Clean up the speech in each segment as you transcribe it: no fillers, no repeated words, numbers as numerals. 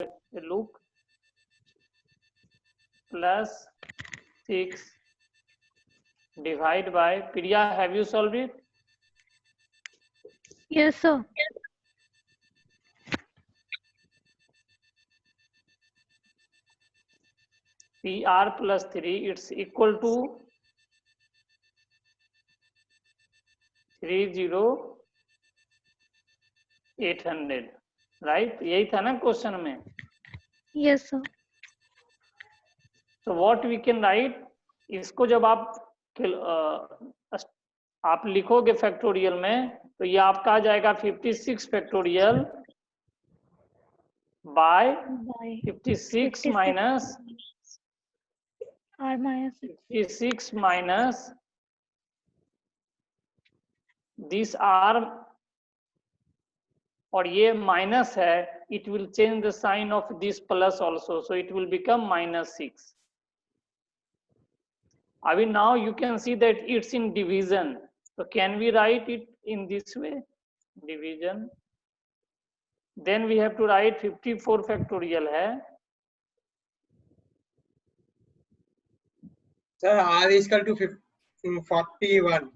look, plus 6 divide by, Priya, have you solved it? Yes, sir. PR plus 3, it's equal to 30,800, right? यही था ना question में? Yes, sir. तो what we can right, इसको जब आप लिखोगे फैक्टोरियल में, तो ये आपका आ जाएगा 56 factorial by 56 minus R minus 56 minus this R, और ये माइनस है, it will change the sign of this plus also, so it will become -6. I mean, now you can see that it's in division, so can we write it in this way, division? Then we have to write 54 factorial है. Sir, R is equal to 41.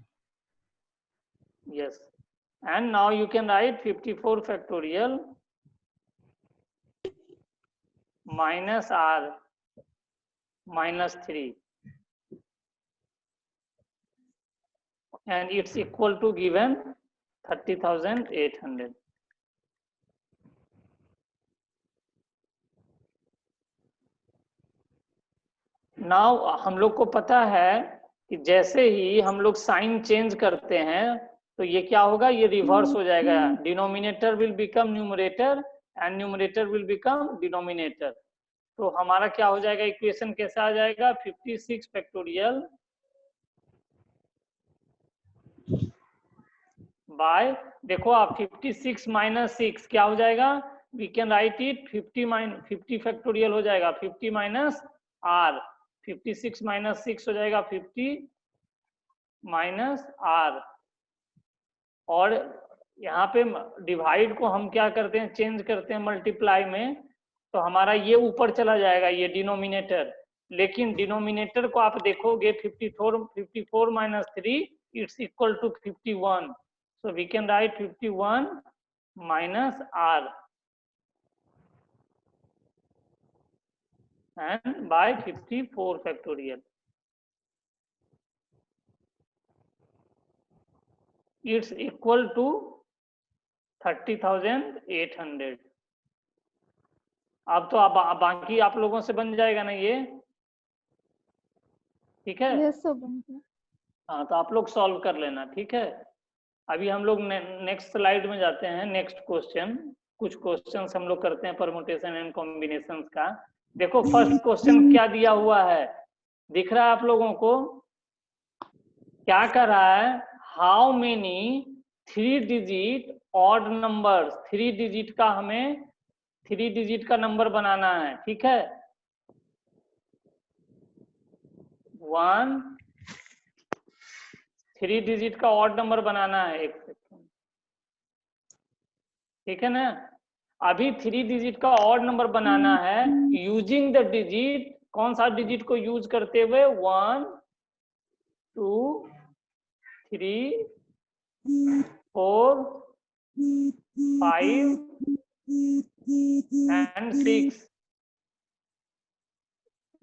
Yes, and now you can write 54 factorial minus R minus 3, and it's equal to given 30,800. Now हम लोग को पता है कि जैसे ही हम लोग साइन चेंज करते हैं तो ये क्या होगा, ये रिवर्स हो जाएगा, denominator will become numerator and numerator will become denominator. तो हमारा क्या हो जाएगा, इक्वेशन कैसा आ जाएगा, 56 फैक्टोरियल बाय, देखो आप 56 माइनस 6 क्या हो जाएगा, we can write it 50 factorial हो जाएगा, 50 माइनस R, 56 माइनस 6 हो जाएगा 50 माइनस R, और यहाँ पे डिवाइड को हम क्या करते हैं, चेंज करते हैं मल्टीप्लाई में, तो हमारा ये ऊपर चला जाएगा, ये डिनोमिनेटर, लेकिन डिनोमिनेटर को आप देखोगे 54 minus 3 it's equal to 51, so we can write 51 minus R and by 54 factorial. It's equal to 30,800. अब तो बाकी आप लोगों से बन जाएगा ना ये, ठीक है? Yes, sir. हाँ, तो आप लोग सॉल्व कर लेना, ठीक है? अभी हम लोग नेक्स्ट स्लाइड में जाते हैं, नेक्स्ट क्वेश्चन. कुछ क्वेश्चंस हम लोग करते हैं परमुटेशन एंड कॉम्बिनेशंस का. देखो फर्स्ट क्वेश्चन क्या दिया हुआ है, दिख रहा है आप लोगों को? क्या कर रहा है, how many 3 digit odd number, 3 digit का हमें 3 डिजिट का नंबर बनाना है, ठीक है? 1 3 डिजिट का ऑड नंबर बनाना है, एक सेकंड, ठीक है ना? अभी 3 डिजिट का ऑड नंबर बनाना है यूजिंग द डिजिट, कौन सा डिजिट को यूज करते हुए, 1 2 3 4 5 and 6.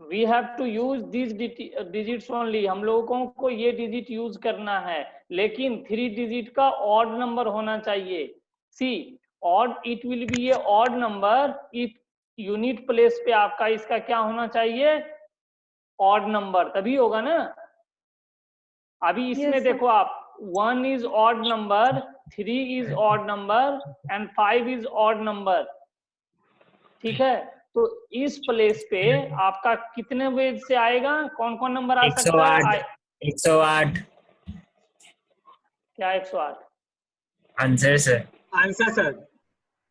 We have to use this digits only, हम लोगों को ये डिजिट यूज करना है, लेकिन 3 डिजिट का ऑड नंबर होना चाहिए. See odd, it will be a odd number if unit place पे आपका इसका क्या होना चाहिए, ऑड नंबर, तभी होगा ना. अभी इसमें Yes, देखो आप, 1 is odd number, 3 is odd number and 5 is odd number, ठीक है? तो इस प्लेस पे आपका कितने वेज से आएगा, कौन कौन नंबर आ सकता है? 108. क्या 108? Answer sir. Answer, sir.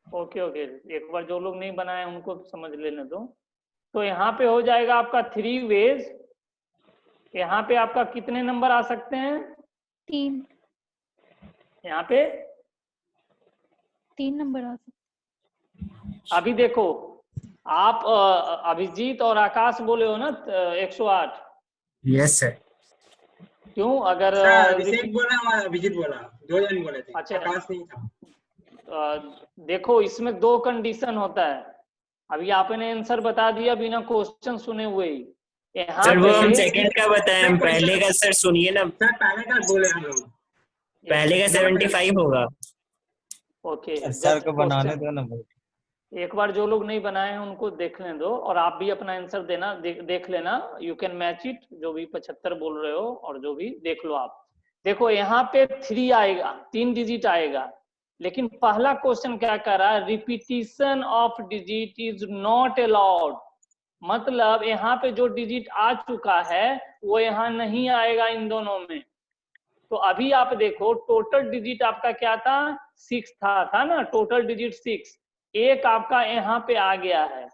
Okay okay, एक बार जो लोग नहीं बनाए उनको समझ लेने दो. तो यहाँ पे हो जाएगा आपका 3 वेज, यहाँ पे आपका कितने नंबर आ सकते हैं, 3 यहाँ पे 3 नंबर आ सकते. अभी देखो आप अभिजीत और आकाश बोले हो ना 108? Yes sir. क्यों? अगर सर अभिषेक बोला और अभिजीत बोला, 2 जन बोले थे, अच्छा। आकाश नहीं था। देखो इसमें 2 कंडीशन होता है। अभी आपने आंसर बता दिया बिना क्वेश्चन सुने हुए ही। यहाँ सर वो हम पे सेकंड का बताएं, हम पहले का सर सुनिए ना, सर पहले का बोले हम लोग, पहले का 75 होगा। ओके, सर को बनाने दो ना भाई। एक बार जो लोग नहीं बनाए हैं उनको देखने दो, और आप भी अपना आंसर देना, देख लेना, यू कैन मैच इट, जो भी 75 बोल रहे हो और जो भी देख लो आप। देखो यहाँ पे 3 आएगा, 3 डिजिट आएगा, लेकिन पहला क्वेश्चन क्या कर रहा है, repetition of digit is not allowed. मतलब यहाँ पे जो डिजिट आ चुका है वो यहाँ नहीं आएगा इन दोनों में। तो अभी आप देखो टोटल डिजिट आपका क्या था, 6 था ना, टोटल डिजिट 6, एक आपका यहाँ पे आ गया है,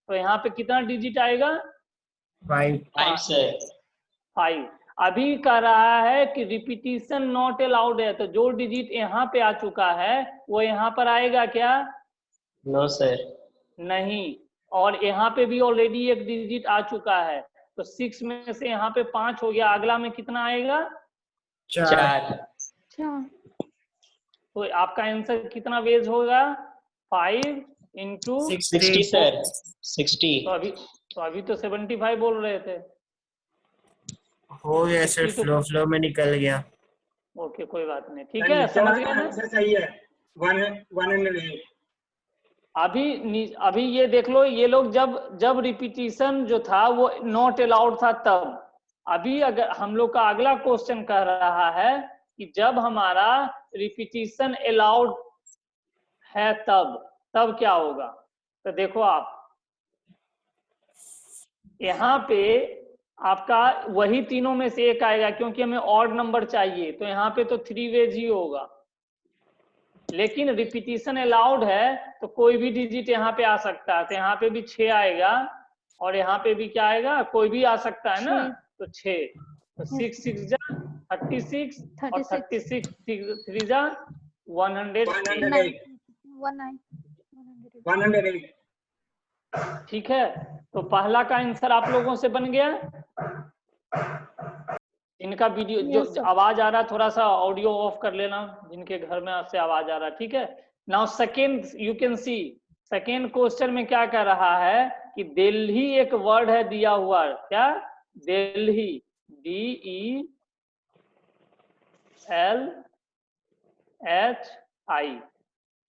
तो यहाँ पे कितना डिजिट आएगा, 5। अभी कह रहा है कि रिपीटिशन नॉट अलाउड है, तो जो डिजिट यहाँ पे आ चुका है वो यहाँ पर आएगा क्या? No sir. नहीं, और यहाँ पे भी ऑलरेडी एक डिजिट आ चुका है, तो 6 में से यहाँ पे 5 हो गया, अगला में कितना आएगा? 4। तो आपका आंसर कितना वेज होगा? 5 इंटू 60 सर, 60। तो अभी तो 75 बोल रहे थे। हो गया सर, फ्लो में निकल गया। ओके कोई बात नहीं, ठीक है, समझ गए ना? सही है, 108। अभी ये देख लो, ये लोग जब रिपीटिशन जो था वो नॉट अलाउड था तब। अभी अगर हम लोग का अगला क्वेश्चन कह रहा है कि जब हमारा रिपीटिशन अलाउड है तब क्या होगा। तो देखो आप यहाँ पे आपका वही तीनों में से एक आएगा, क्योंकि हमें ऑड नंबर चाहिए, तो यहाँ पे तो 3 वेज ही होगा। लेकिन रिपीटिशन अलाउड है तो कोई भी डिजिट यहाँ पे आ सकता है, तो यहाँ पे भी 6 आएगा, और यहाँ पे भी क्या आएगा, कोई भी आ सकता है ना, तो 6, तो 6 6 जा 36, और 36 3 जा 108। 108। ठीक है, तो पहला का आंसर आप लोगों से बन गया। इनका वीडियो जो आवाज आ रहा है थोड़ा सा ऑडियो ऑफ कर लेना, जिनके घर में आपसे आवाज आ रहा है, ठीक है। Now second, you can see second question में क्या कह रहा है कि दिल्ली एक वर्ड है दिया हुआ, क्या, दिल्ली, DELLHI,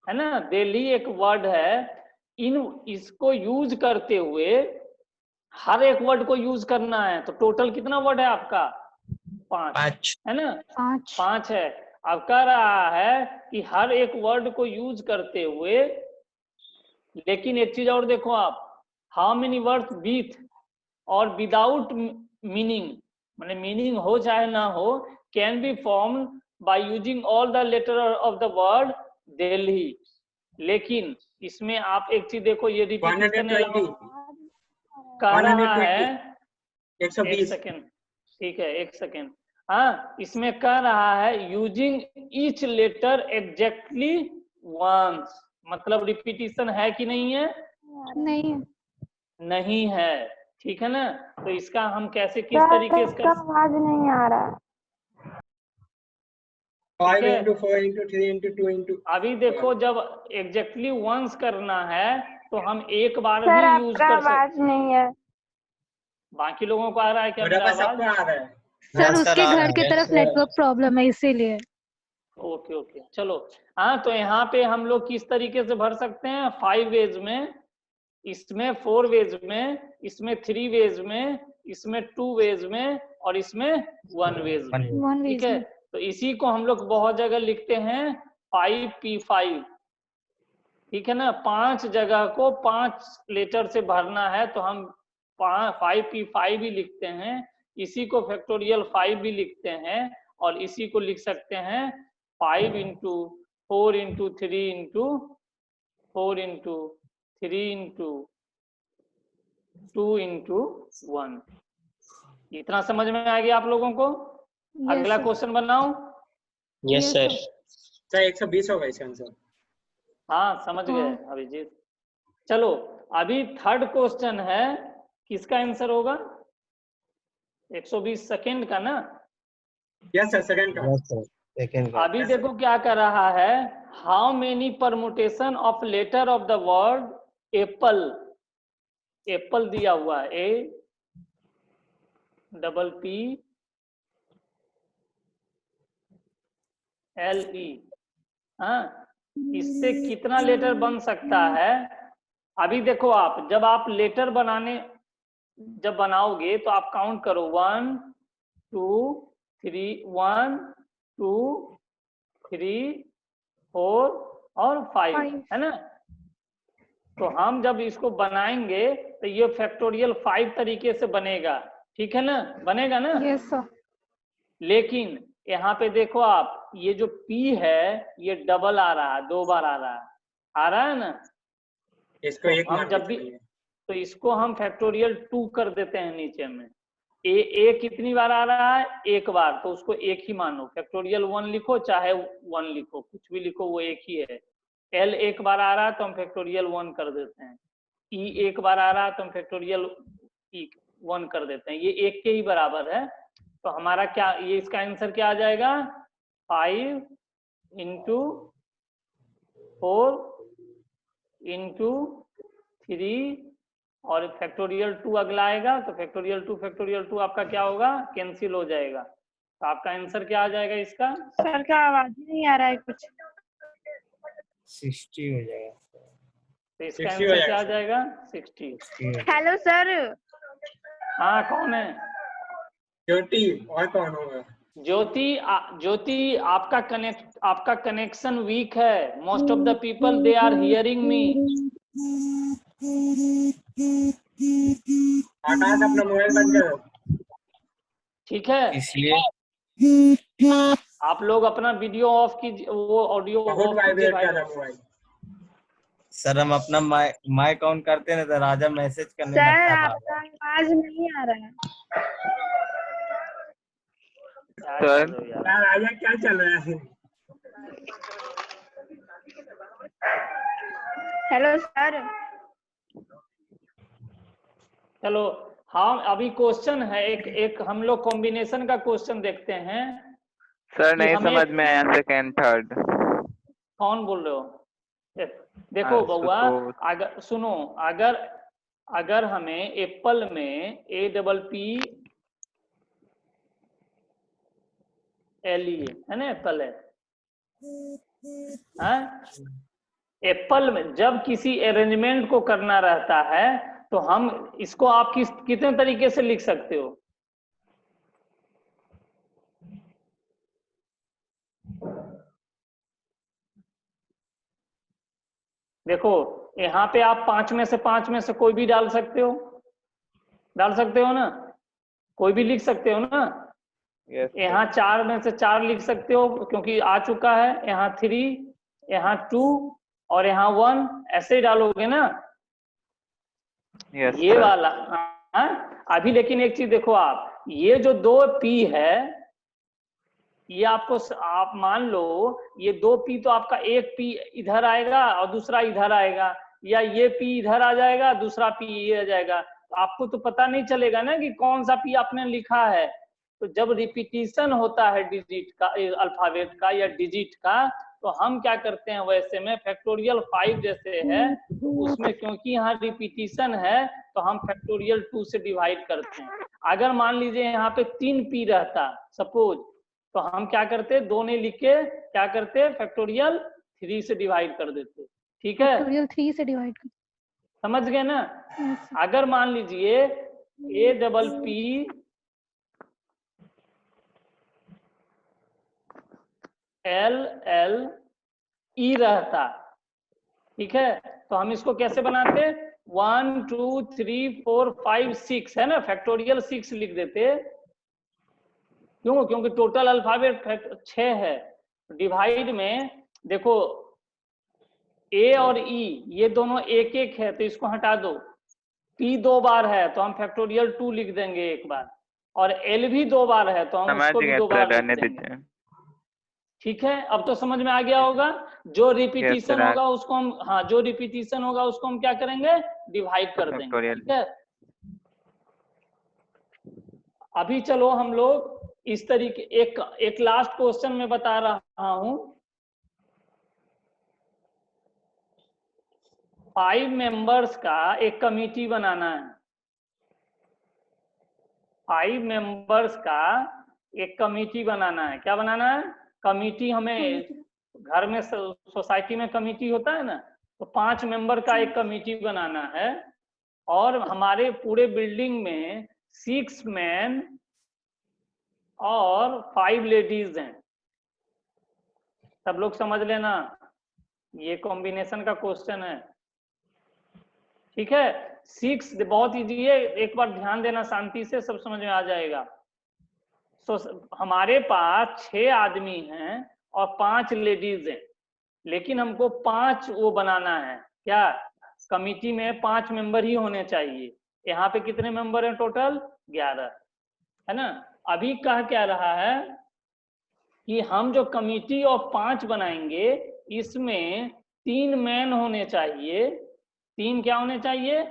है ना, दिल्ली एक वर्ड है। इसको यूज करते हुए हर एक वर्ड को यूज करना है, तो टोटल कितना वर्ड है आपका? 5 है ना, 5 है। अब कह रहा है कि हर एक वर्ड को यूज करते हुए, लेकिन एक चीज और देखो आप, हाउ मेनी वर्ड्स विथ और विदाउट मीनिंग, माने मीनिंग हो चाहे ना हो, can be form by using all the letter of the word Delhi. लेकिन इसमें आप एक चीज देखो, ये रिपीटिशन कह रहा है, 120 सेकेंड, ठीक है, 1 सेकेंड। हाँ, इसमें कह रहा है using each letter exactly once, मतलब रिपीटिशन है कि नहीं है? नहीं है, ठीक है ना। तो इसका हम कैसे, किस तरीके से आवाज नहीं आ रहा। 5 into 4 into 3 into 2 into। अभी देखो जब एग्जैक्टली वंस करना है तो हम एक बार सर ही यूज आपका कर आवाज सकते। नहीं है। बाकी लोगों को आ रहा है क्या मेरा आवाज? सबको आ रहा है। सर उसके घर की तरफ नेटवर्क प्रॉब्लम है इसीलिए। ओके ओके, चलो। हाँ, तो यहाँ पे हम लोग किस तरीके से भर सकते हैं? 5 वेज में, इसमें 4 वेज में, इसमें 3 वेज में, इसमें 2 वेज में, और इसमें 1 वेज में, ठीक है। तो इसी को हम लोग बहुत जगह लिखते हैं 5P5, ठीक है ना। 5 जगह को 5 लेटर से भरना है, तो हम 5P5 भी लिखते हैं, इसी को फैक्टोरियल 5 भी लिखते हैं, और इसी को लिख सकते हैं 5 into 4 into 3 into 4 into 3 into 2 into 1। इतना समझ में आ गया आप लोगों को? अगला क्वेश्चन बनाओ। Yes sir. सर 120 होगा इसका आंसर। हाँ समझ गए अभिजीत। चलो अभी थर्ड क्वेश्चन है, किसका आंसर होगा? 120 सेकेंड का ना? यस सर, सेकंड का। Yes, sir. Second का. अभी देखो क्या कर रहा है, how many permutation of letter of the word apple, apple दिया हुआ है, APPLE, हाँ, इससे कितना लेटर बन सकता है? अभी देखो आप, जब आप लेटर जब बनाओगे तो आप काउंट करो 1 2 3, 1 2 3 4 और 5, है ना? तो हम जब इसको बनाएंगे तो ये फैक्टोरियल 5 तरीके से बनेगा, ठीक है ना? बनेगा ना? Yes sir. लेकिन यहाँ पे देखो आप, ये जो P है ये डबल आ रहा है, 2 बार आ रहा है ना? इसको एक हम मान जब भी, लीजिए। तो इसको हम फैक्टोरियल 2 कर देते हैं नीचे में। ए कितनी बार आ रहा है? एक बार, तो उसको एक ही मानो। फैक्टोरियल 1 लिखो चाहे 1 लिखो, कुछ भी लिखो, वो एक ही है। L एक बार आ रहा है तो हम फैक्टोरियल 1 कर देते हैं। E एक बार आ रहा है तो हम फैक्टोरियल 1 कर देते हैं। ये एक के ही बराबर है। तो हमारा क्या, ये इसका आंसर क्या आ जाएगा? 5 × 4 × 3 और फैक्टोरियल 2 अगला आएगा, तो फैक्टोरियल 2 आपका क्या होगा? कैंसिल हो जाएगा। तो आपका आंसर क्या आ जाएगा इसका? सर का आवाज ही नहीं आ रहा है कुछ। 60 हो जाएगा. तो इसका 60 हो आंसर क्या आ जाएगा जाएगा? 60। 60 हो हेलो सर। हाँ, कौन है? ज्योति, और कौन होगा? ज्योति, आपका कनेक्शन वीक है। Most of the people they are hearing me. Akash, अपना मोबाइल बंद करो। ठीक है, इसलिए आप लोग अपना वीडियो ऑफ कीजिए, वो ऑडियो बहुत ऑफ कीजिए वाइब्रेट भाई। कर रहा मोबाइल। सर हम अपना माइक ऑन करते ना तो राजा मैसेज करने सर लगता था. आपका आवाज नहीं आ रहा है। क्या कर रहे हो यार? यार राजा, क्या चल रहा है? Hello sir. चलो, हाँ, अभी क्वेश्चन है एक हम लोग कॉम्बिनेशन का क्वेश्चन देखते हैं। सर कि नहीं हमें- समझ में आया सेकेंड थर्ड। कौन बोल रहे हो? देखो बउआ, अगर सुनो, अगर हमें एप्पल में APPLE है ना, एप्पल है, हाँ? एप्पल में जब किसी अरेंजमेंट को करना रहता है तो हम इसको आप कितने तरीके से लिख सकते हो? देखो, यहाँ पे आप 5 में से कोई भी डाल सकते हो ना? कोई भी लिख सकते हो ना? यहाँ 4 में से 4 लिख सकते हो क्योंकि आ चुका है। यहाँ 3, यहाँ 2 और यहाँ 1, ऐसे ही डालोगे ना? ये वाला, हाँ? अभी लेकिन एक चीज देखो आप, ये जो 2 P है, ये आप मान लो ये 2 P तो आपका एक P इधर आएगा और दूसरा इधर आएगा, या ये P इधर आ जाएगा, दूसरा P ये आ जाएगा। तो आपको तो पता नहीं चलेगा ना कि कौन सा P आपने लिखा है। तो जब रिपीटिशन होता है डिजिट का, अल्फाबेट का या डिजिट का, तो हम क्या करते हैं, वैसे में फैक्टोरियल 5 जैसे है तो उसमें क्योंकि यहाँ रिपीटिशन है तो हम फैक्टोरियल 2 से डिवाइड करते हैं। अगर मान लीजिए यहाँ पे 3 P रहता सपोज, तो हम क्या करते, 2 नहीं लिख के क्या करते, फैक्टोरियल 3 से डिवाइड कर देते। ठीक है, फैक्टोरियल 3 से डिवाइड कर। समझ गए ना? अगर मान लीजिए APPLE रहता, ठीक है, तो हम इसको कैसे बनाते, 1 2 3 4 5 6 है ना, फैक्टोरियल 6 लिख देते। क्यों? क्योंकि टोटल अल्फाबेट 6 है। डिवाइड में देखो A और E ये दोनों एक एक है तो इसको हटा दो। P 2 बार है तो हम फैक्टोरियल 2 लिख देंगे एक बार, और L भी 2 बार है तो हम उसको भी 2 बार लिख देंगे। ठीक है, अब तो समझ में आ गया होगा। जो रिपीटिशन होगा उसको हम, हाँ, जो रिपीटिशन होगा उसको हम क्या करेंगे, डिवाइड कर देंगे, ठीक है। अभी चलो हम लोग इस तरीके एक लास्ट क्वेश्चन में बता रहा हूं। 5 मेंबर्स का एक कमिटी बनाना है। 5 मेंबर्स का एक कमिटी बनाना है। क्या बनाना है? कमिटी। हमें घर में सोसाइटी में कमिटी होता है ना, तो 5 मेंबर का एक कमिटी बनाना है। और हमारे पूरे बिल्डिंग में 6 मैन और 5 लेडीज हैं। सब लोग समझ लेना, ये कॉम्बिनेशन का क्वेश्चन है, ठीक है। 6 बहुत इजी है, एक बार ध्यान देना शांति से, सब समझ में आ जाएगा। हमारे पास 6 आदमी हैं और 5 लेडीज हैं, लेकिन हमको 5 वो बनाना है। क्या? कमिटी में 5 मेंबर ही होने चाहिए। यहाँ पे कितने मेंबर हैं टोटल? 11, है ना। अभी कह क्या रहा है कि हम जो कमिटी ऑफ 5 बनाएंगे, इसमें 3 मैन होने चाहिए। 3 क्या होने चाहिए?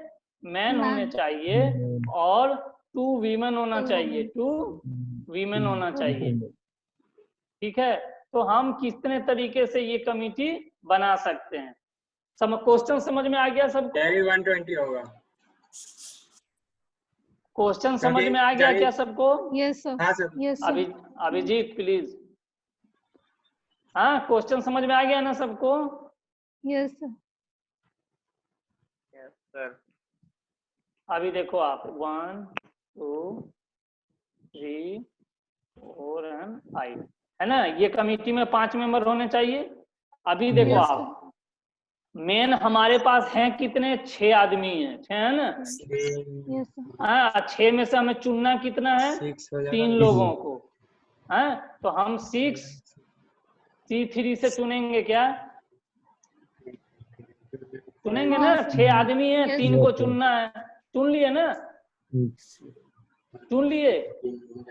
मैन होने चाहिए, और 2 वीमेन होना चाहिए। 2 वीमेन होना चाहिए, ठीक है। तो हम कितने तरीके से ये कमिटी बना सकते हैं? क्वेश्चन समझ में आ गया सबको? 120 होगा। क्वेश्चन समझ में आ गया क्या सबको? Yes sir. हाँ सर। Yes sir. अभिजीत प्लीज। हाँ, क्वेश्चन समझ में आ गया ना सबको? Yes sir. सर अभी देखो आप 1 2 3 4 एंड 5, है ना। ये कमिटी में 5 मेंबर होने चाहिए। अभी देखो Yes, आप, मेन हमारे पास हैं कितने? 6 आदमी हैं, 6 है ना। Yes sir. हाँ, 6 में से हमें चुनना कितना है? 3 लोगों को, है। तो हम 6C3 से चुनेंगे। क्या चुनेंगे ना? 6 आदमी हैं, 3 को चुनना है। चुन लिए ना? चुन लिए।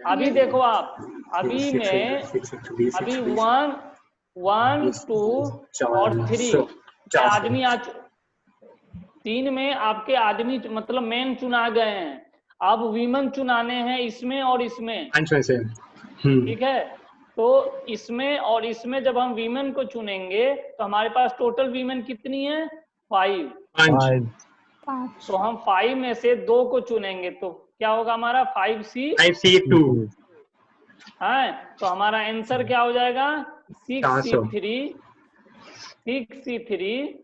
अभी देखो आप, अभी में अभी 1 2 और 3 आदमी आज 3 में आपके आदमी मतलब मेन चुना गए हैं। अब वीमेन चुनाने हैं इसमें और इसमें, ठीक है। तो इसमें और इसमें जब हम वीमेन को चुनेंगे तो हमारे पास टोटल वीमेन कितनी है? 5। 5। तो हम 5 में से 2 को चुनेंगे, तो क्या होगा हमारा? 5C2। है। तो हमारा आंसर क्या हो जाएगा? 6C3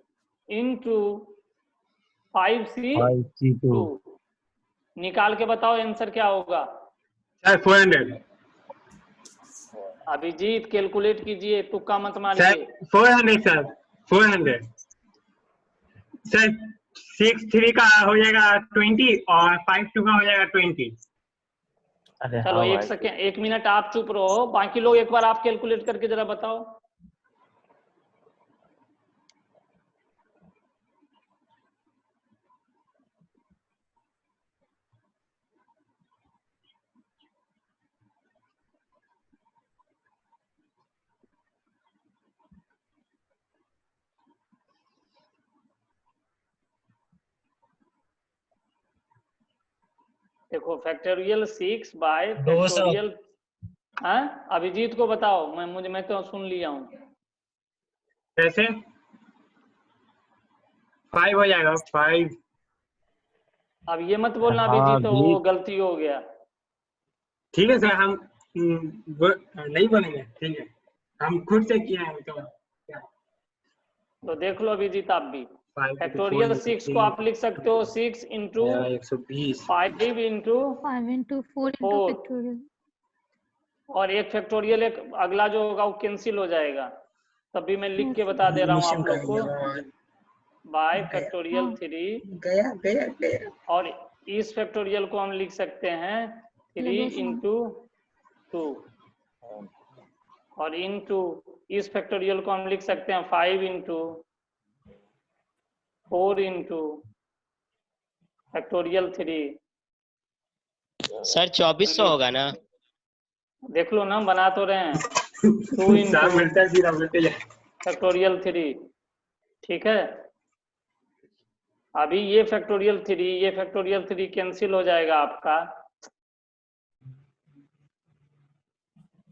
into 5C2। निकाल के बताओ आंसर क्या होगा? सर 400। अभिजीत कैलकुलेट कीजिए, तुक्का मत मारिए। 400 सर, 400 सर। 6-3 का हो जाएगा 20 और 5-2 का हो जाएगा 20। चलो 1 सेकेंड, 1 मिनट आप चुप रहो, बाकी लोग एक बार आप कैलकुलेट करके जरा बताओ। देखो फैक्टोरियल 6 बाय फैक्टोरियल, हाँ अभिजीत को बताओ। मैं तो सुन लिया हूँ। कैसे? 5 हो जाएगा 5। अब ये मत बोलना अभिजीत तो वो गलती हो गया। ठीक है सर, हम नहीं बोलेंगे, ठीक है। हम खुद से किए हैं तो देख लो अभिजीत, आप भी 5 फैक्टोरियल 6 को आप लिख सकते हो 6 into 120 5 into 5 into 4 into 4, factorial। और एक फैक्टोरियल, एक अगला जो होगा वो कैंसिल हो जाएगा। तभी मैं लिख के बता दे रहा हूँ आप लोग को, बाय फैक्टोरियल 3 गया। और इस फैक्टोरियल को हम लिख सकते हैं 3 इंटू 2, और इंटू इस फैक्टोरियल को हम लिख सकते हैं 5 इंटू 4 इंटू फैक्टोरियल 3। सर 2400 होगा ना? देख लो ना, बना तो रहे हैं। 2 इंटू फैक्टोरियल 3, ठीक है। अभी ये फैक्टोरियल 3, ये फैक्टोरियल 3 कैंसिल हो जाएगा आपका,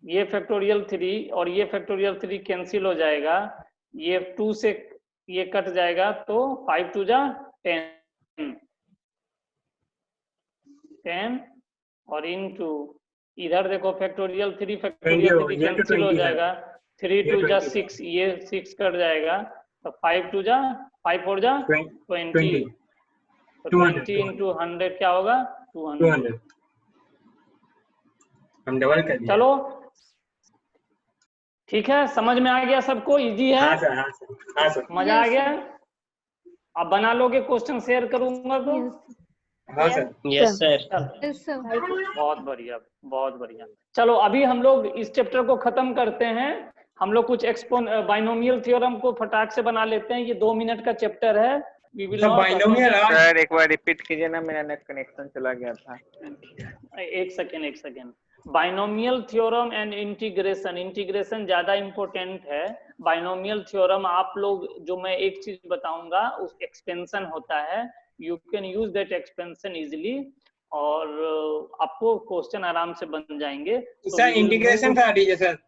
ये फैक्टोरियल 3 और ये फैक्टोरियल 3 कैंसिल हो जाएगा, ये 2 से ये कट जाएगा, तो 5 2 जा 10 10 और इनटू इधर देखो फैक्टोरियल 3 फैक्टोरियल 3 ये तो कैंसिल हो 20 है। जाएगा, 3 ये 2 जा 20 6, ये 6 कट जाएगा, तो 5 2 जा 5 4 जा 20, 20 तो 200 20 इंटू 100 क्या होगा 200। 200 हम डबल कर दिया। चलो ठीक है, समझ में आ गया सबको, इजी है, हाँ सर, हाँ सर, हाँ सर, मजा आ Yes, गया। sir. अब बना लोगे, क्वेश्चन शेयर करूंगा तो Yes. हाँ सर। Yes sir. चल, Yes, sir. बहुत बढ़िया, बहुत बढ़िया। चलो अभी हम लोग इस चैप्टर को खत्म करते हैं, हम लोग कुछ बाइनोमियल थ्योरम को फटाक से बना लेते हैं, ये 2 मिनट का चैप्टर है। We will sir not binomial sir एक बार रिपीट कीजिए ना, मेरा नेट कनेक्शन चला गया था। एक second. Binomial theorem and integration, integration ज्यादा इंपॉर्टेंट है। बाइनोमियल थ्योरम आप लोग, जो मैं एक चीज बताऊंगा, उस एक्सपेंशन होता है, you can use that expansion easily, और आपको क्वेश्चन आराम से बन जाएंगे। सर इंटीग्रेशन करा दीजिए सर।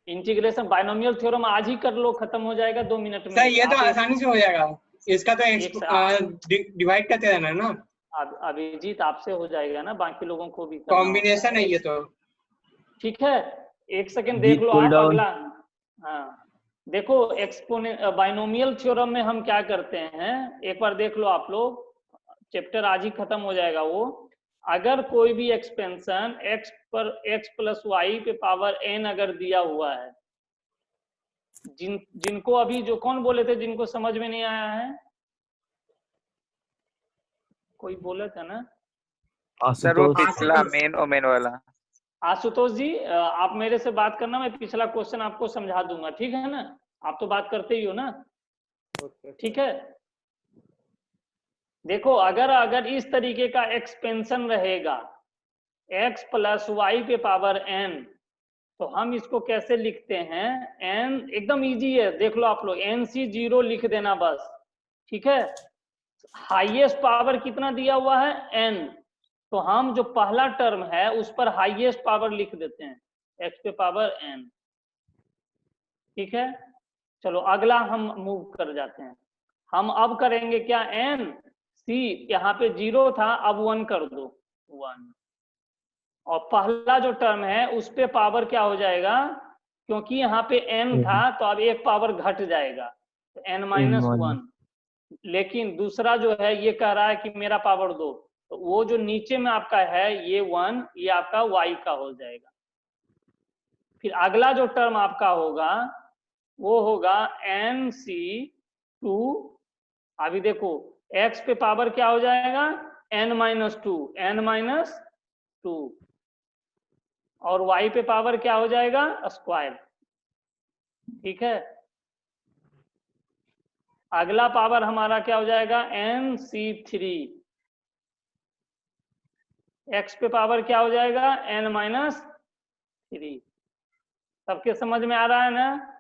इंटीग्रेशन बाइनोमियल थ्योरम आज ही कर लो, खत्म हो जाएगा 2 मिनट में। सर ये तो आप आसानी से हो जाएगा, इसका तो डिवाइड करते रहना है ना। अभिजीत आपसे हो जाएगा ना, बाकी लोगों को भी करना कॉम्बिनेशन है ये तो। ठीक है, एक सेकंड देख लो आप अगला। हाँ देखो, बाइनोमियल थ्योरम में हम क्या करते हैं, एक बार देख लो आप लोग, चैप्टर आज ही खत्म हो जाएगा वो। अगर कोई भी एक्सपेंशन x पर x प्लस वाई पे पावर n अगर दिया हुआ है, जिनको अभी जो कौन बोले थे जिनको समझ में नहीं आया है, कोई बोला था ना? सर वो पिछला मेन ओमेन वाला। आशुतोष जी, आप मेरे से बात करना, मैं पिछला क्वेश्चन आपको समझा दूंगा, ठीक है ना? आप तो बात करते ही हो ना, ठीक है? देखो अगर इस तरीके का एक्सपेंशन रहेगा x प्लस वाई पे पावर n, तो हम इसको कैसे लिखते हैं? n एकदम इजी है, देख लो आप लोग, NC0 लिख देना बस, ठीक है? हाईएस्ट पावर कितना दिया हुआ है? n, तो हम जो पहला टर्म है उस पर हाईएस्ट पावर लिख देते हैं, x पे पावर n, ठीक है? चलो अगला हम मूव कर जाते हैं, हम अब करेंगे क्या, n c, यहाँ पे 0 था, अब 1 कर दो, 1, और पहला जो टर्म है उस पे पावर क्या हो जाएगा, क्योंकि यहाँ पे n था तो अब एक पावर घट जाएगा, तो n-1। लेकिन दूसरा जो है ये कह रहा है कि मेरा पावर 2, तो वो जो नीचे में आपका है ये 1, ये आपका y का हो जाएगा। फिर अगला जो टर्म आपका होगा वो होगा NC2, अभी देखो x पे पावर क्या हो जाएगा, n-2, और y पे पावर क्या हो जाएगा, स्क्वायर, ठीक है? अगला पावर हमारा क्या हो जाएगा, NC3, x पे पावर क्या हो जाएगा, n-3। सबके समझ में आ रहा है ना?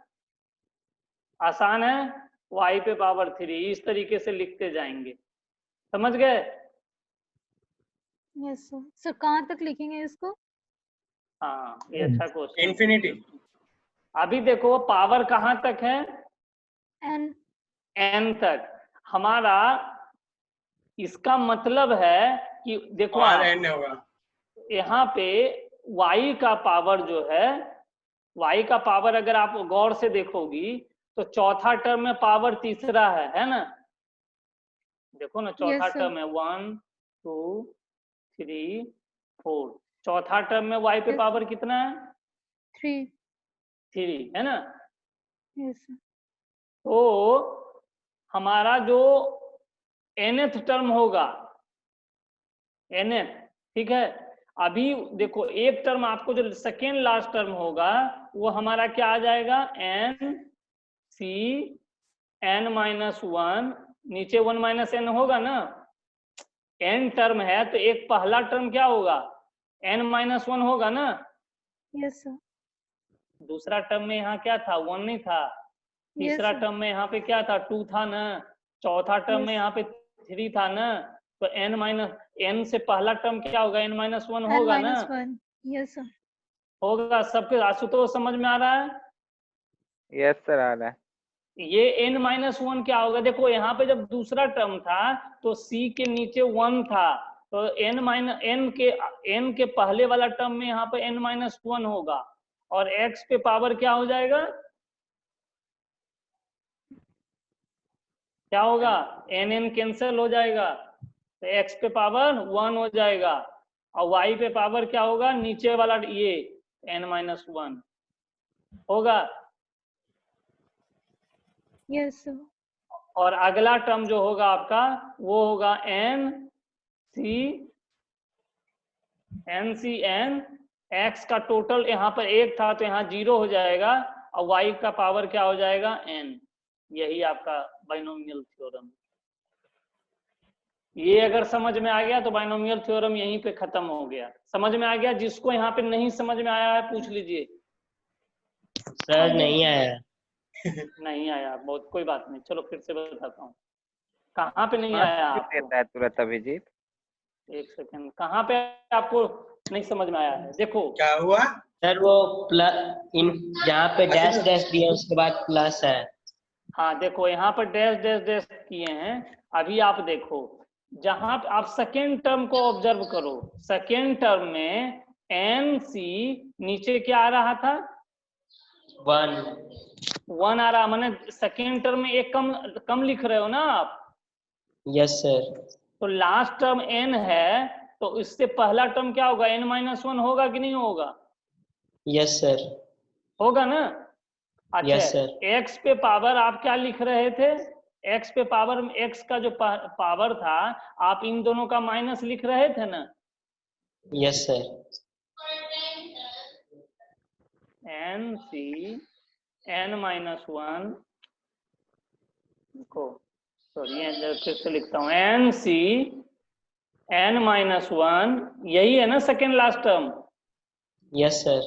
आसान है, y पे पावर 3, इस तरीके से लिखते जाएंगे, समझ गए? Yes, sir. सर कहाँ तक लिखेंगे इसको? हाँ ये अच्छा क्वेश्चन। इन्फिनिटी। अभी देखो पावर कहाँ तक है, N. n तक। हमारा इसका मतलब है कि देखो और आप, n होगा। यहाँ पे y का पावर जो है, y का पावर अगर आप गौर से देखोगी तो चौथा टर्म में पावर तीसरा है ना? देखो ना, चौथा Yes, sir. टर्म है 1 2 3 4, चौथा टर्म में y पे Yes. पावर कितना है, 3. 3 है ना? Yes, sir. तो हमारा जो nth टर्म होगा, nth, ठीक है? अभी देखो एक टर्म आपको जो सेकेंड लास्ट टर्म होगा वो हमारा क्या आ जाएगा, n-1, नीचे 1 - n होगा ना, n टर्म है तो एक पहला टर्म क्या होगा, n-1 होगा ना? Yes, sir. दूसरा टर्म में यहाँ क्या था, 1 नहीं था, तीसरा Yes, sir. टर्म में यहाँ पे क्या था, 2 था ना, चौथा टर्म में Yes. यहाँ पे 3 था ना, तो n से पहला टर्म क्या होगा, n-1 होगा ना, n-1 यस सर। होगा। सबके आशुतोष समझ में आ रहा है? यस सर आ रहा है। ये n-1 क्या होगा, देखो यहाँ पे जब दूसरा टर्म था तो c के नीचे 1 था, तो n के पहले वाला टर्म में यहाँ पे n-1 होगा, और x पे पावर क्या हो जाएगा, क्या होगा, n कैंसिल हो जाएगा, तो x पे पावर 1 हो जाएगा, और y पे पावर क्या होगा, नीचे वाला ये n-1 होगा। Yes sir. और अगला टर्म जो होगा आपका वो होगा n x का टोटल यहाँ पर 1 था तो यहाँ 0 हो जाएगा, और y का पावर क्या हो जाएगा, n। यही आपका बाइनोमियल थ्योरम। ये अगर समझ में आ गया तो बाइनोमियल थ्योरम यहीं पे खत्म हो गया। समझ में आ गया? जिसको यहाँ पे नहीं समझ में आया है पूछ लीजिए। सर नहीं आया। नहीं आया, बहुत कोई बात नहीं, चलो फिर से बताता हूँ। कहाँ पे नहीं आया आपको? देता है तुरंत अभिजीत। एक सेकंड, कहाँ पे आपको नहीं समझ में आया है? देखो क्या हुआ? सर वो प्लस जहाँ पे डैश डैश दिया उसके बाद प्लस है। हाँ देखो यहाँ पर डैश डैश डैश किए हैं। अभी आप देखो, जहां पे आप सेकेंड टर्म को ऑब्जर्व करो, सेकेंड टर्म में NC नीचे क्या आ रहा था, 1 आ रहा, माने सेकेंड टर्म में एक कम लिख रहे हो ना आप। Yes sir. तो लास्ट टर्म n है, तो इससे पहला टर्म क्या होगा, n-1 होगा कि नहीं होगा? Yes sir. होगा ना। अच्छा यस सर। x पे पावर आप क्या लिख रहे थे, x पे पावर, x का जो पावर था आप इन दोनों का माइनस लिख रहे थे ना। Yes sir. NC n-1 को, सॉरी फिर से लिखता हूँ, NC n-1 यही है ना second last term. Yes sir.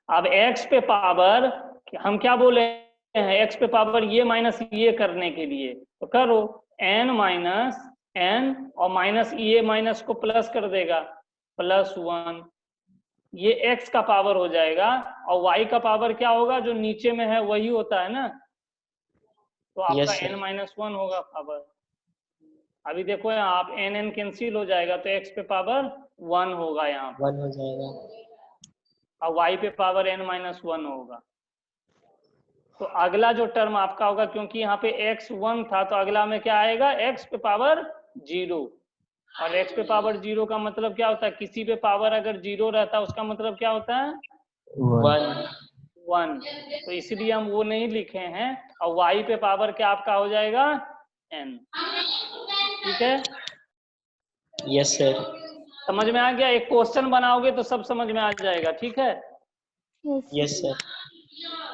अब x पे पावर हम क्या बोले हैं, x पे पावर ये माइनस ये करने के लिए, तो करो n और माइनस ये माइनस को प्लस कर देगा, +1, ये x का पावर हो जाएगा, और y का पावर क्या होगा, जो नीचे में है वही होता है ना, तो आपका Yes, sir. n-1 होगा पावर। अभी देखो यहाँ आप n कैंसिल हो जाएगा, तो x पे पावर 1 होगा यहाँ पर, 1 हो जाएगा। और y पे पावर n-1 होगा। तो अगला जो टर्म आपका होगा, क्योंकि यहाँ पे x 1 था, तो अगला में क्या आएगा, x पे पावर 0, और x पे पावर 0 का मतलब क्या होता है, किसी पे पावर अगर 0 रहता है उसका मतलब क्या होता है, 1। तो इसलिए हम वो नहीं लिखे हैं, और y पे पावर क्या आपका हो जाएगा, n। ठीक है, यस सर। समझ में आ गया? एक क्वेश्चन बनाओगे तो सब समझ में आ जाएगा। ठीक है, यस सर।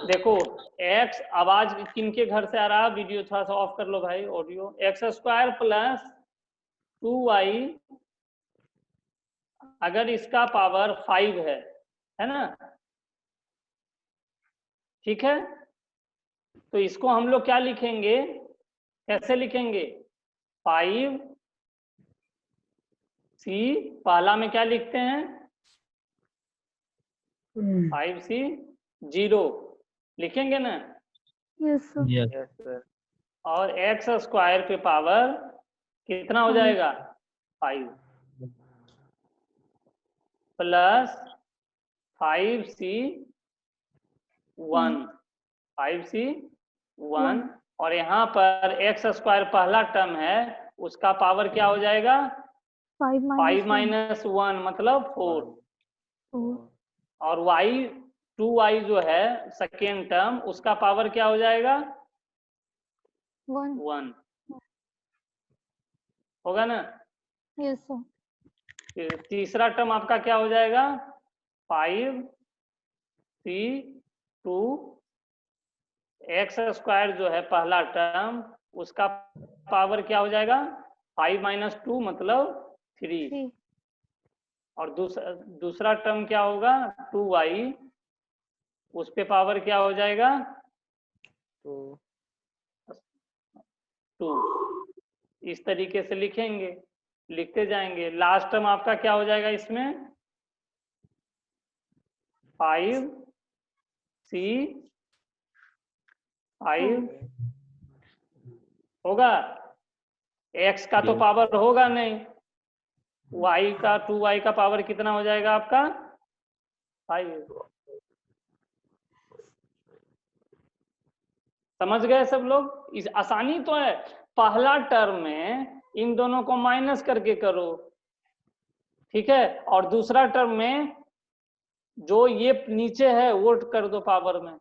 देखो x, आवाज किनके घर से आ रहा है, वीडियो थोड़ा सा ऑफ कर लो भाई, ऑडियो। x² + 2y, अगर इसका पावर 5 है ना, ठीक है, तो इसको हम लोग क्या लिखेंगे, कैसे लिखेंगे, 5c, पहला में क्या लिखते हैं, 5c 0 लिखेंगे ना, यस सर। Yes sir. और x² पे पावर कितना हो जाएगा, 5 + 5c 1, 5c 1, और यहाँ पर x² पहला टर्म है, उसका पावर क्या हो जाएगा, 5 - 1 मतलब 4, और y 2y जो है सेकेंड टर्म, उसका पावर क्या हो जाएगा, 1 होगा ना। Yes sir. फिर तीसरा टर्म आपका क्या हो जाएगा, 5c 2, x² जो है पहला टर्म, उसका पावर क्या हो जाएगा, 5 - 2 मतलब 3, और दूसरा टर्म क्या होगा, 2y, उस पे पावर क्या हो जाएगा, 2। इस तरीके से लिखेंगे, लिखते जाएंगे। लास्ट टर्म आपका क्या हो जाएगा इसमें, 5c 5 होगा। x का तो पावर होगा नहीं, y का 2y का पावर कितना हो जाएगा आपका 5। समझ गए सब लोग? इस आसानी तो है, पहला टर्म में इन दोनों को माइनस करके करो, ठीक है, और दूसरा टर्म में जो ये नीचे है वो कर दो पावर में।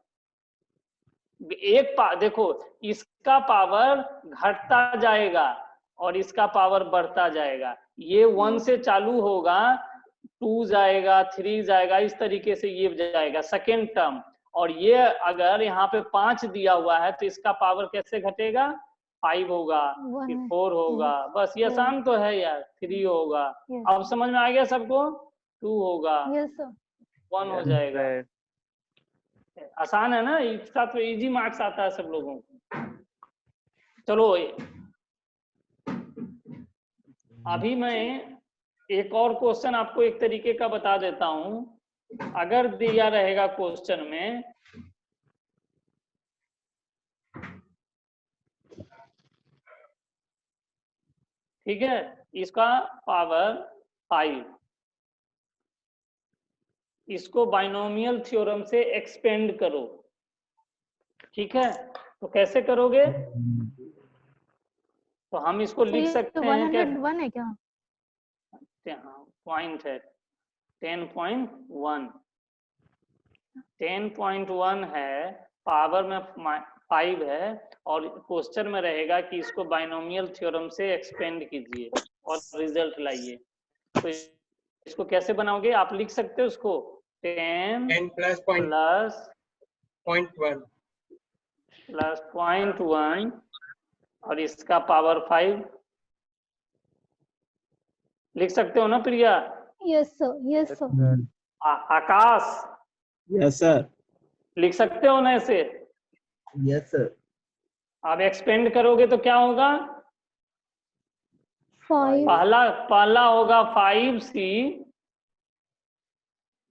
देखो इसका पावर घटता जाएगा और इसका पावर बढ़ता जाएगा, ये 1 से चालू होगा, 2 जाएगा, 3 जाएगा, इस तरीके से ये जाएगा सेकेंड टर्म। और ये अगर यहाँ पे 5 दिया हुआ है तो इसका पावर कैसे घटेगा, 5 होगा, फिर 4 होगा, बस ये आसान तो है यार, 3 होगा। अब समझ में आ गया सबको, 2 होगा, 1 हो जाएगा। आसान है ना, इसका तो इजी मार्क्स आता है सब लोगों को। चलो अभी मैं एक और क्वेश्चन आपको एक तरीके का बता देता हूं। अगर दिया रहेगा क्वेश्चन में ठीक है, इसका पावर 5, इसको बाइनोमियल थ्योरम से एक्सपेंड करो, ठीक है, तो कैसे करोगे? तो हम इसको लिख सकते हैं क्या, 101 है क्या? पॉइंट है 10.1, 10.1 है, पावर में 5 है, और क्वेश्चन में रहेगा कि इसको बाइनोमियल थ्योरम से एक्सपेंड कीजिए और रिजल्ट लाइए। तो इसको कैसे बनाओगे? आप लिख सकते हो उसको 10 प्लस पॉइंट 1 और इसका पावर 5 लिख सकते हो ना Priya? Yes sir. Akash yes sir. लिख सकते हो ना ऐसे? Yes sir. अब एक्सपेंड करोगे तो क्या होगा? 5 पहला होगा 5c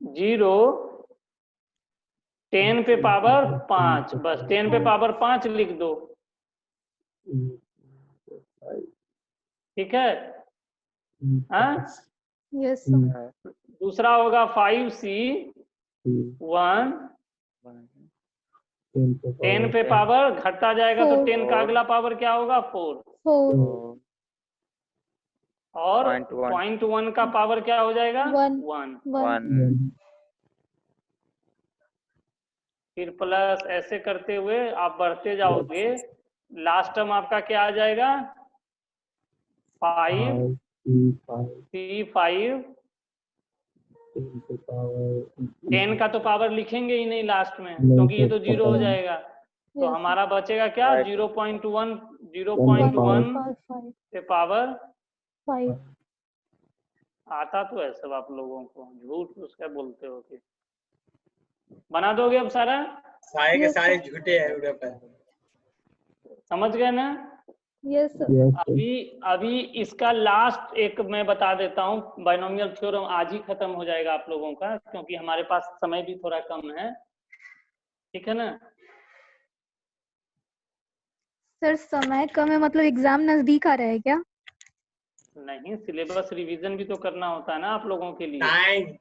0 10 पे पावर 5, बस 10 पे पावर 5 लिख दो, ठीक है? हाँ, यस सर। दूसरा होगा 5c 1 10 पे पावर घटता जाएगा तो 10 का अगला पावर क्या होगा 4, 4 और 0.1 का पावर क्या हो जाएगा 1। फिर प्लस ऐसे करते हुए आप बढ़ते जाओगे, लास्ट टर्म आपका क्या आ जाएगा 5c5 10 का तो पावर लिखेंगे ही नहीं लास्ट में क्योंकि ये तो 0 हो जाएगा, तो हमारा बचेगा क्या 0.1 पे पावर 5। आता तो है सब आप लोगों को, झूठ उसका बोलते हो कि बना दोगे अब सारा? सारे के सारे झूठे हैं उधर पर। समझ गए ना? Yes sir. अभी इसका लास्ट एक मैं बता देता हूँ, बाइनोमियल थ्योरम आज ही खत्म हो जाएगा आप लोगों का क्योंकि हमारे पास समय भी थोड़ा कम है, ठीक है ना? सर समय कम है मतलब एग्जाम नजदीक आ रहा है क्या? नहीं, सिलेबस रिवीजन भी तो करना होता है ना आप लोगों के लिए।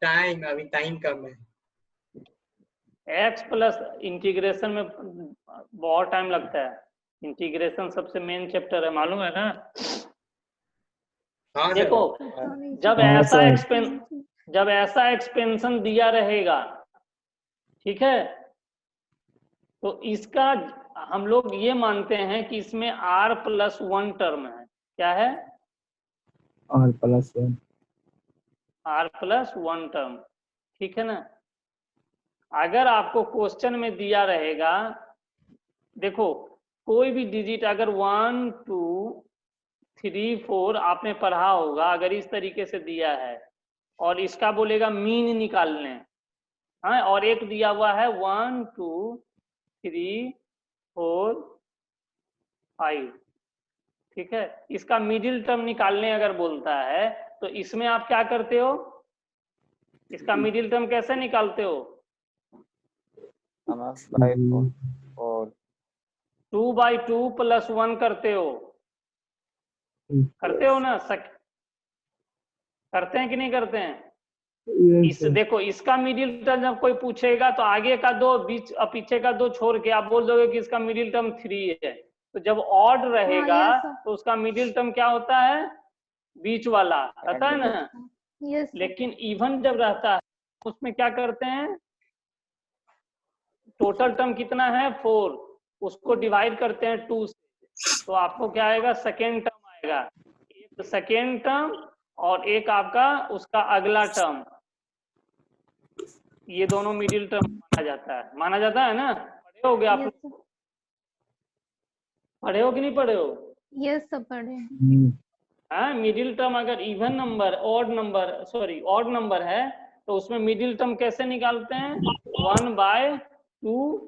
टाइम अभी टाइम कम है। एक्स प्लस इंटीग्रेशन में बहुत टाइम लगता है, इंटीग्रेशन सबसे मेन चैप्टर है, मालूम है ना? हाँ देखो जब ऐसा एक्सपेंशन दिया रहेगा, ठीक है, तो इसका हम लोग ये मानते हैं कि इसमें r+1 टर्म है। क्या है? r+1 टर्म, ठीक है ना? अगर आपको क्वेश्चन में दिया रहेगा, देखो कोई भी डिजिट अगर 1 2 3 4 आपने पढ़ा होगा, अगर इस तरीके से दिया है और इसका बोलेगा मीन निकालने, हाँ, और एक दिया हुआ है 1 2 3 4 5, ठीक है। इसका मिडिल टर्म निकालने अगर बोलता है तो इसमें आप क्या करते हो, इसका मिडिल टर्म कैसे निकालते हो? 2/2 + 1 करते हो, करते हो ना? करते हैं कि नहीं करते हैं? इस देखो इसका मिडिल टर्म जब कोई पूछेगा तो आगे का 2 बीच और पीछे का 2 छोड़ के आप बोल दोगे कि इसका मिडिल टर्म 3 है। तो जब ऑड रहेगा yes, sir. तो उसका मिडिल टर्म क्या होता है? बीच वाला रहता है ना। यस लेकिन इवन जब रहता है उसमें क्या करते हैं, टोटल टर्म कितना है 4, उसको डिवाइड करते हैं 2 से, तो आपको क्या आएगा? सेकेंड टर्म आएगा। एक सेकेंड टर्म और एक आपका उसका अगला टर्म, ये दोनों मिडिल टर्म माना जाता है ना। पढ़े होगे आप लोग? पढ़े हो कि नहीं पढ़े हो? यस सब पढ़े। हाँ, मिडिल टर्म अगर इवन नंबर ऑड नंबर है तो उसमें मिडिल टर्म कैसे निकालते हैं? 1/2